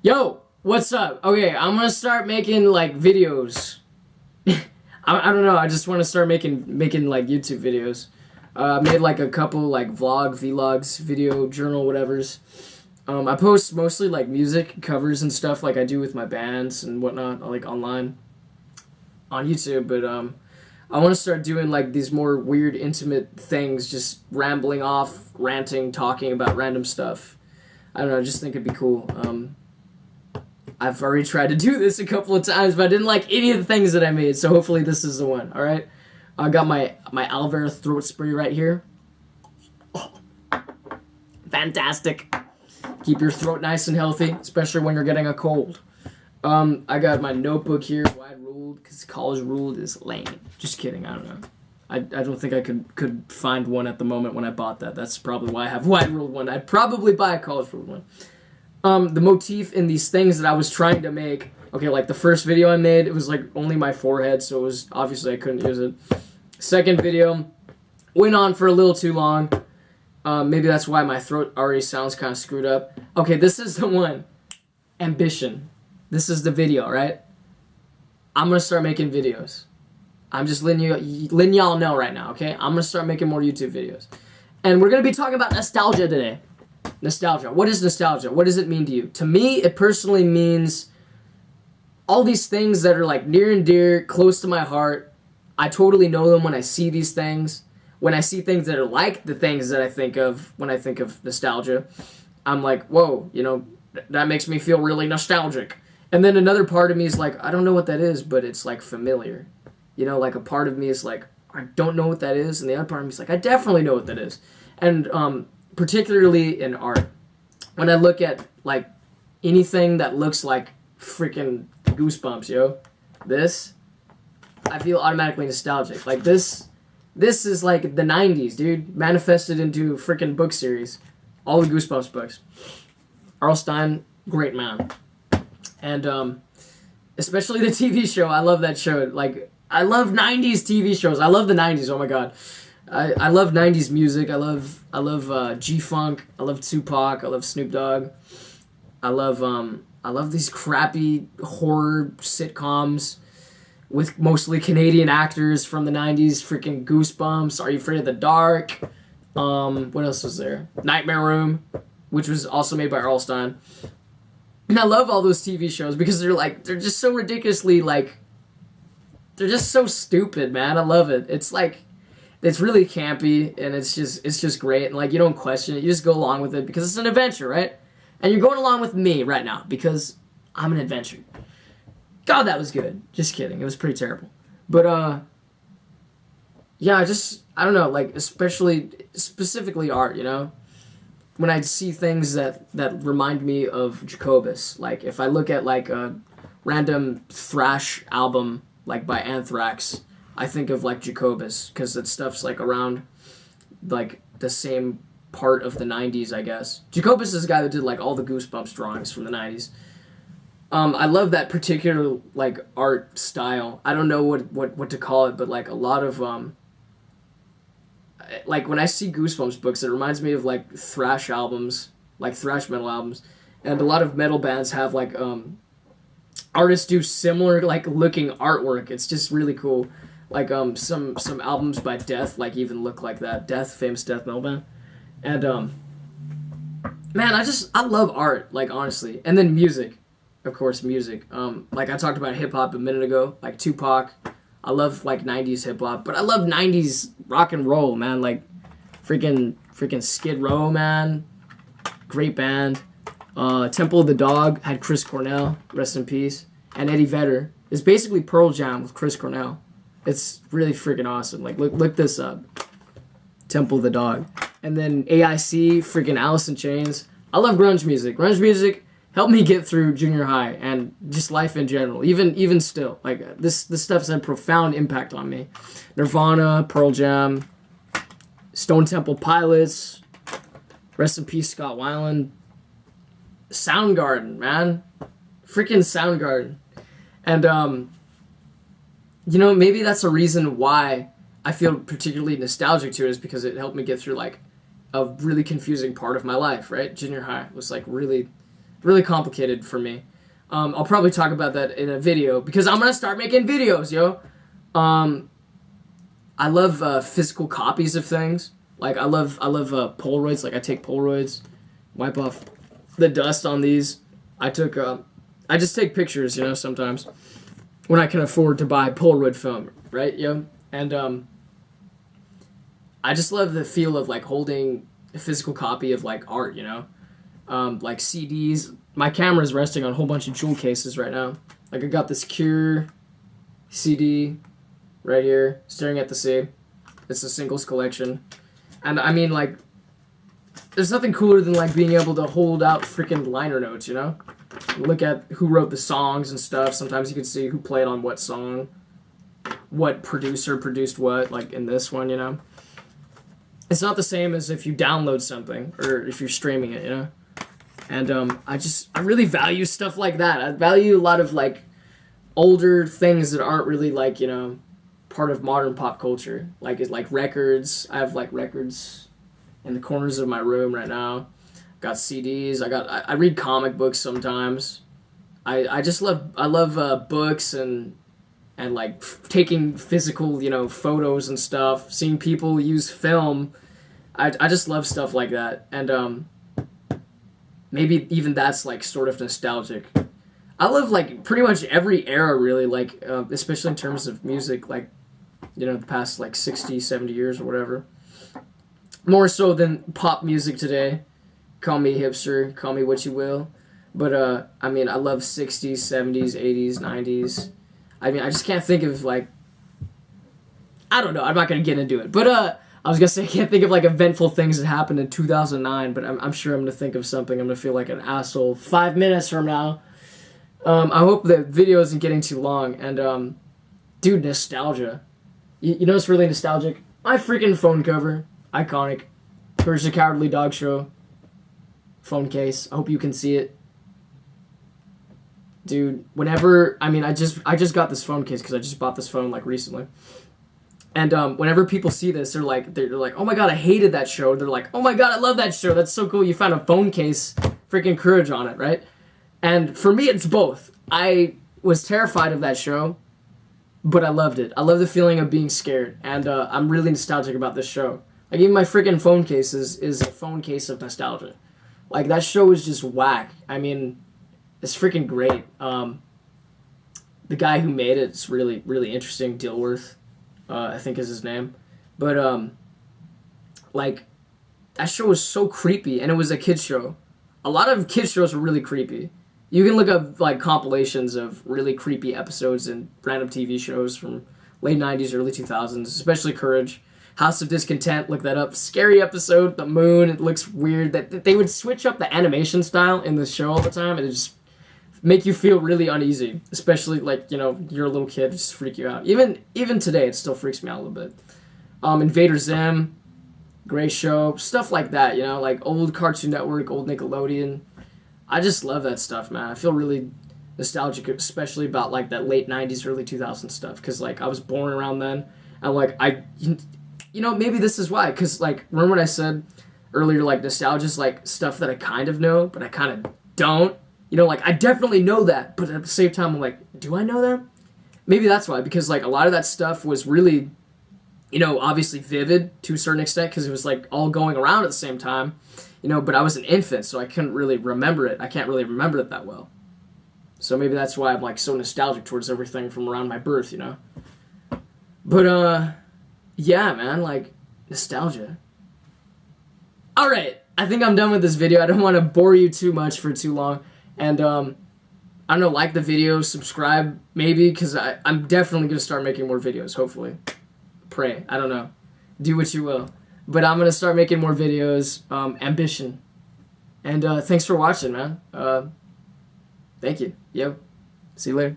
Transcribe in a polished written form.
Yo, what's up? Okay, I'm gonna start making like videos. I don't know. I just want to start making like YouTube videos. I made like a couple like vlogs, video journal, whatever's. I post mostly like music covers and stuff like I do with my bands and whatnot, like online on YouTube. But I want to start doing like these more weird, intimate things, just rambling off, ranting, talking about random stuff. I don't know. I just think it'd be cool. I've already tried to do this a couple of times, but I didn't like any of the things that I made, so hopefully this is the one, alright? I got my aloe vera throat spray right here. Oh, fantastic. Keep your throat nice and healthy, especially when you're getting a cold. I got my notebook here, wide ruled, because college ruled is lame. Just kidding, I don't know. I don't think I could find one at the moment when I bought that. That's probably why I have wide ruled one. I'd probably buy a college ruled one. The motif in these things that I was trying to make, okay, like the first video I made, it was like only my forehead, so it was, obviously I couldn't use it. Second video, went on for a little too long. Maybe that's why my throat already sounds kind of screwed up. Okay, this is the one. Ambition. This is the video, right? I'm gonna start making videos. I'm just letting y'all know right now, okay? I'm gonna start making more YouTube videos. And we're gonna be talking about nostalgia today. Nostalgia. What is nostalgia? What does it mean to you? To me, it personally means all these things that are like near and dear, close to my heart. I totally know them when I see these things. When I see things that are like the things that I think of when I think of nostalgia, I'm like, whoa, you know, that makes me feel really nostalgic. And then another part of me is like, I don't know what that is, but it's like familiar. You know, like a part of me is like, I don't know what that is. And the other part of me is like, I definitely know what that is. And, particularly in art, when I look at like anything that looks like freaking Goosebumps, yo, this, I feel automatically nostalgic. Like this is like the 90s, dude, manifested into freaking book series. All the Goosebumps books. R.L. Stine, great man. And especially the TV show, I love that show. Like, I love 90s TV shows. I love the 90s, oh my god. I love 90s music. I love G-Funk. I love Tupac. I love Snoop Dogg. I love these crappy horror sitcoms with mostly Canadian actors from the 90s. Freaking Goosebumps. Are You Afraid of the Dark? What else was there? Nightmare Room, which was also made by R.L. Stine. And I love all those TV shows because they're just so ridiculously like, they're just so stupid, man. I love it. It's really campy, and it's just great, and like you don't question it, you just go along with it because it's an adventure, right? And you're going along with me right now because I'm an adventure. God, that was good. Just kidding, it was pretty terrible. But yeah, I don't know, like specifically art, you know? When I see things that remind me of Jacobus, like if I look at like a random thrash album like by Anthrax, I think of like Jacobus because that stuff's like around like the same part of the 90s, I guess. Jacobus is the guy that did like all the Goosebumps drawings from the 90s. I love that particular like art style. I don't know what to call it, but like a lot of like when I see Goosebumps books, it reminds me of like thrash albums, like thrash metal albums, and a lot of metal bands have like artists do similar like looking artwork. It's just really cool. Like some albums by Death like even look like that. Death, famous death metal band. And man, I love art, like honestly. And then music. Of course, music. Like I talked about hip hop a minute ago, like Tupac. I love like 90s hip hop, but I love 90s rock and roll, man. Like freaking Skid Row, man. Great band. Temple of the Dog had Chris Cornell, rest in peace. And Eddie Vedder. It's basically Pearl Jam with Chris Cornell. It's really freaking awesome. Like, look this up. Temple of the Dog. And then AIC, freaking Alice in Chains. I love grunge music. Grunge music helped me get through junior high and just life in general. Even still. Like, this stuff's had a profound impact on me. Nirvana, Pearl Jam, Stone Temple Pilots, rest in peace Scott Weiland. Soundgarden, man. Freaking Soundgarden. And, you know, maybe that's a reason why I feel particularly nostalgic to it is because it helped me get through, like, a really confusing part of my life, right? Junior high was, like, really really complicated for me. I'll probably talk about that in a video because I'm gonna start making videos, yo. I love physical copies of things. Like I love Polaroids. Like I take Polaroids, wipe off the dust on these. I just take pictures, you know, sometimes when I can afford to buy Polaroid film, right, yo? And I just love the feel of like holding a physical copy of like art, you know, like CDs. My camera's resting on a whole bunch of jewel cases right now. Like I got this Cure CD right here, Staring at the Sea. It's a singles collection. And I mean, like, there's nothing cooler than, like, being able to hold out freaking liner notes, you know? Look at who wrote the songs and stuff. Sometimes you can see who played on what song, what producer produced what, like in this one, you know? It's not the same as if you download something or if you're streaming it, you know? And I really value stuff like that. I value a lot of, like, older things that aren't really, like, you know, part of modern pop culture. Like records. I have like records in the corners of my room right now. Got CDs. I read comic books sometimes. I love books and like taking physical, you know, photos and stuff. Seeing people use film. I just love stuff like that. And maybe even that's like sort of nostalgic. I love like pretty much every era really, like especially in terms of music, like, you know, the past like 60, 70 years or whatever. More so than pop music today. Call me hipster, call me what you will. But I mean, I love 60s, 70s, 80s, 90s. I mean, I just can't think of like, I don't know, I'm not going to get into it. But I was going to say I can't think of like eventful things that happened in 2009, but I'm sure I'm going to think of something. I'm going to feel like an asshole 5 minutes from now. I hope the video isn't getting too long. And dude, nostalgia. You know what's really nostalgic? My freaking phone cover. Iconic. Courage the Cowardly Dog Show. Phone case. I hope you can see it. Dude, whenever... I mean, I just got this phone case because I just bought this phone, like, recently. And whenever people see this, they're like, oh my god, I hated that show. They're like, oh my god, I love that show. That's so cool. You found a phone case. Freaking Courage on it, right? And for me, it's both. I was terrified of that show, but I loved it. I love the feeling of being scared, and I'm really nostalgic about this show. Like, even my freaking phone case is a phone case of nostalgia. Like, that show is just whack. I mean, it's freaking great. The guy who made it's really, really interesting. Dilworth, I think is his name. But, like, that show was so creepy, and it was a kid's show. A lot of kids shows were really creepy. You can look up, like, compilations of really creepy episodes and random TV shows from late 90s, early 2000s, especially Courage. House of Discontent, look that up. Scary episode, the moon, it looks weird. That they would switch up the animation style in the show all the time, and it just make you feel really uneasy. Especially, like, you know, you're a little kid, it just freak you out. Even today, it still freaks me out a little bit. Invader Zim, Grey Show, stuff like that, you know, like old Cartoon Network, old Nickelodeon. I just love that stuff, man. I feel really nostalgic, especially about, like, that late 90s, early 2000s stuff, because, like, I was born around then, and, like, you know, maybe this is why, because, like, remember what I said earlier, like, nostalgia is, like, stuff that I kind of know, but I kind of don't. You know, like, I definitely know that, but at the same time, I'm like, do I know that? Maybe that's why, because, like, a lot of that stuff was really, you know, obviously vivid to a certain extent, because it was, like, all going around at the same time, you know, but I was an infant, so I couldn't really remember it. I can't really remember it that well. So maybe that's why I'm, like, so nostalgic towards everything from around my birth, you know? But, yeah, man, like, nostalgia. Alright, I think I'm done with this video. I don't want to bore you too much for too long. And, I don't know, like the video, subscribe, maybe, because I'm definitely going to start making more videos, hopefully. Pray, I don't know. Do what you will. But I'm going to start making more videos, ambition. And, thanks for watching, man. Thank you. Yo, see you later.